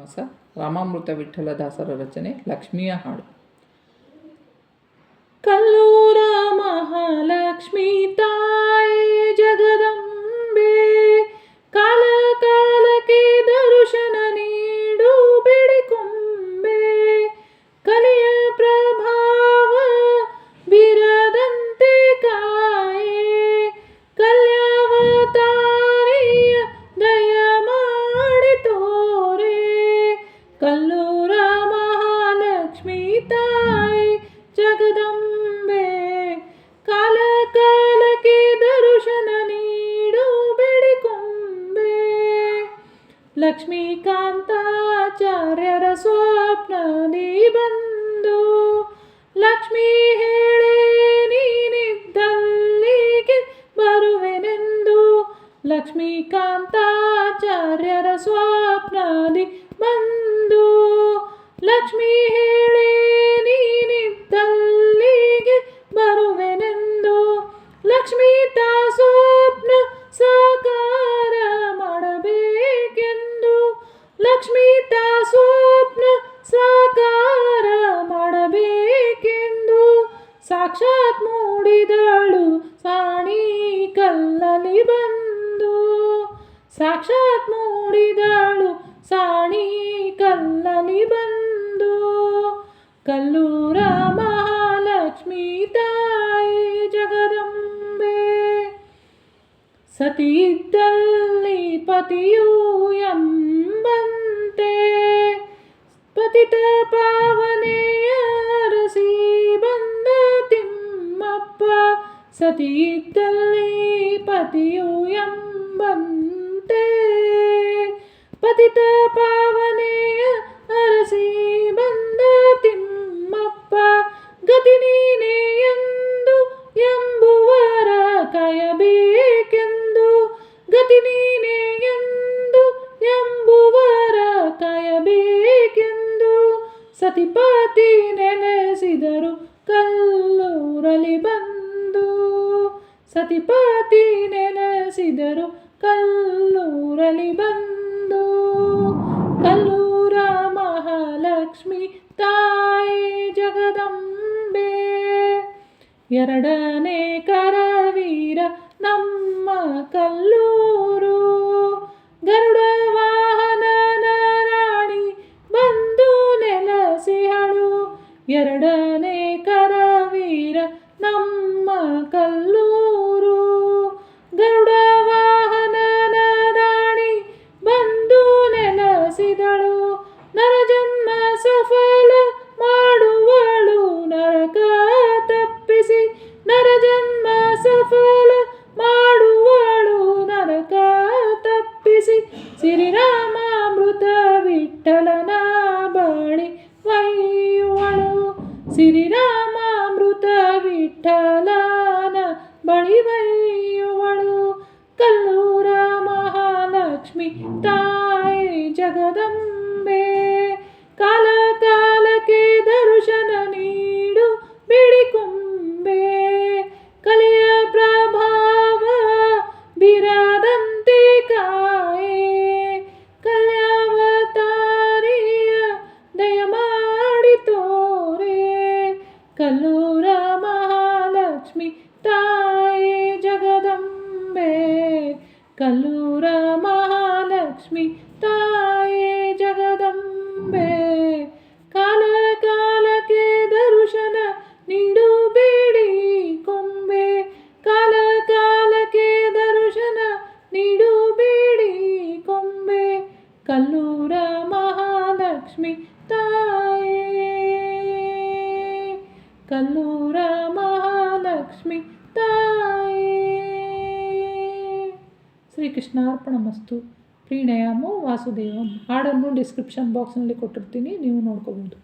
ಶ್ರೀನಿವಾಸ ರಾಮಾಮೃತ ವಿಠ್ಠಲದಾಸರ ರಚನೆ ಲಕ್ಷ್ಮಿಯ ಹಾಡು. ಕಲ್ಲೂರ ಮಹಾಲಕ್ಷ್ಮಿ ತಾಯಿ ಜಗದಂಬೆ, ಕಾಲ ಕಾಲಕ್ಕೆ ದರ್ಶನ ನೀಡು ಬೇಡಿಕೊಂಬೆ. ಕಲಿಯ ಪ್ರಭಾವ ಬಿರದಂತೆ ಕಾಯೆ, ಕಲ್ಯಾವತಾರಿಯ ದಯ ಮಾಡಿ ತೋರೆ. ಕಲ್ಲೂರ ಮಹಾಲಕ್ಷ್ಮಿ ತಾಯಿ ಜಗದಂಬೆ, ಕಾಲ ಕಾಲಕ್ಕೆ ದರ್ಶನ ನೀಡು ಬೇಡಿಕೊಂಬೆ. ಲಕ್ಷ್ಮೀಕಾಂತಾಚಾರ್ಯರ ಸ್ವಪ್ನದಿ ಬಂದು, ಲಕ್ಷ್ಮೀ ಹೇಳೆ ನೀನಿದ್ದಲ್ಲಿಗೆ ಬರುವೆನೆಂದು. ಲಕ್ಷ್ಮೀಕಾಂತಾಚಾರ್ಯರ ಸ್ವಪ್ನದಿ ಬಂದು, ಲಕ್ಷ್ಮೀ ಹೇಳೆ ನೀನಿದ್ದಲ್ಲಿಗೆ ಬರುವೆನೆಂದು. ಲಕ್ಷ್ಮೀ ತಾ ಸ್ವಪ್ನ ಸಾಕಾರ ಮಾಡಬೇಕೆಂದು, ಲಕ್ಷ್ಮೀ ತಾ ಸ್ವಪ್ನ ಸಾಕಾರ ಮಾಡಬೇಕೆಂದು ಸಾಕ್ಷಾತ್ ಮೂಡಿದಳು ಸಾಣಿ ಕಲ್ಲಲ್ಲಿ ಬಂದು. ಸಾಕ್ಷಾತ್ ಮೂಡಿದಳು ಸಾಣಿ ಕಲ್ಲಲ್ಲಿ ಬಂದು. ಕಲ್ಲೂರ ಮಹಾಲಕ್ಷ್ಮಿ ತಾಯಿ ಜಗದಂಬೆ, ಸತಿಯಿದ್ದಲ್ಲಿ ಪತಿಯು ಎಂಬಂತೆ, ಪತಿತ ಪಾವನೆಯ ಅರಸಿ ಬಂದ ತಿಮ್ಮಪ್ಪ. ಸತಿಯಿದ್ದಲ್ಲಿ ಪತಿಯು ಎಂಬಂತೆ, ಪತಿತ ಪಾವನೆಯ ಅರಸಿ ಬಂದ ತಿಮ್ಮಪ್ಪ. ಗತಿ ನೀನೇ ಎಂದು ಎಂಬುವರ ಕಾಯಬೇಕೆಂದು, ಗತಿ ನೀನೇ ಎಂದು ಎಂಬುವರ ಕಾಯಬೇಕೆಂದು ಸತಿಪತಿ ನೆಲೆಸಿದರು ಕಲ್ಲೂರಲಿ ಬಂದು. ಸತಿಪತಿ ನೆಲೆಸಿದರು ಕಲ್ಲೂರಲಿ ಬಂದು. ಕಲ್ಲೂರ ಮಹಾಲಕ್ಷ್ಮಿ ತಾಯಿ ಜಗದಂಬೆ, ಎರಡನೇ ಕರವೀರ ನಮ್ಮ ಕಲ್ಲೂರು. ಗರುಡ ವಾಹನನ ರಾಣಿ ಬಂದು ನೆಲೆಸಿಹಳು. ಎರಡನೇ ಕರವೀರ ನಮ್ಮ ಕಲ್ಲೂರು. ಗರುಡ ವಾಹನನ ರಾಣಿ ಬಂದು ನೆಲೆಸಿದಳು. ನರಜನ್ಮ ಸಫಲ ಮಾಡುವಳು ನರಕ ತಪ್ಪಿಸಿ. ನರಜನ್ಮ ಸಫಲ ಮಾಡುವಳು ನರಕ ತಪ್ಪಿಸಿ. ಶ್ರೀರಾಮಾಮೃತ ವಿಠ್ಠಲನ ಬಳಿ ಒಯ್ಯುವಳು. ಶ್ರೀರಾಮಾಮೃತ ವಿಠ್ಠಲನ ಬಳಿ ಒಯ್ಯುವಳು. ಕಲ್ಲೂರ ಮಹಾಲಕ್ಷ್ಮಿ ತಾಯಿ ಜಗದಂಬೆ, ಕಾಲ ಕಾಲಕ್ಕೆ ದರ್ಶನ ನೀಡು ಬೇಡಿಕೊಂಬೆ. ಕಲಿಯ ಪ್ರಭಾವ ಬಿರದಂತೆ ಕಾಯೆ, ಕಲ್ಯಾವತಾರಿಯ ದಯ ಮಾಡಿ ತೋರೆ. ಕಲ್ಲೂರ ಮಹಾಲಕ್ಷ್ಮಿ ತಾಯಿ ಜಗದಂಬೆ, ಕಲ್ಲೂರ ಮಹಾಲಕ್ಷ್ಮಿ ತಾಯಿ ಜಗದಂಬೆ. ಕಾಲ ಕಾಲಕ್ಕೆ ದರ್ಶನ ನೀಡು ಬೇಡಿಕೊಂಬೆ. ಕಾಲ ಕಾಲಕ್ಕೆ ದರ್ಶನ ನೀಡು ಬೇಡಿಕೊಂಬೆ. ಕಲ್ಲೂರ ಮಹಾಲಕ್ಷ್ಮಿ ತಾಯಿ, ಕಲ್ಲೂರ ಮಹಾಲಕ್ಷ್ಮಿ ತಾಯಿ. ಶ್ರೀಕೃಷ್ಣಾರ್ಪಣಮಸ್ತು. ಪ್ರೀಣಯಾಮೋ ವಾಸುದೇವಂ. ಹಾಡನ್ನು ಡಿಸ್ಕ್ರಿಪ್ಷನ್ ಬಾಕ್ಸ್ನಲ್ಲಿ ಕೊಟ್ಟಿರ್ತೀನಿ, ನೀವು ನೋಡ್ಕೋಬೋದು.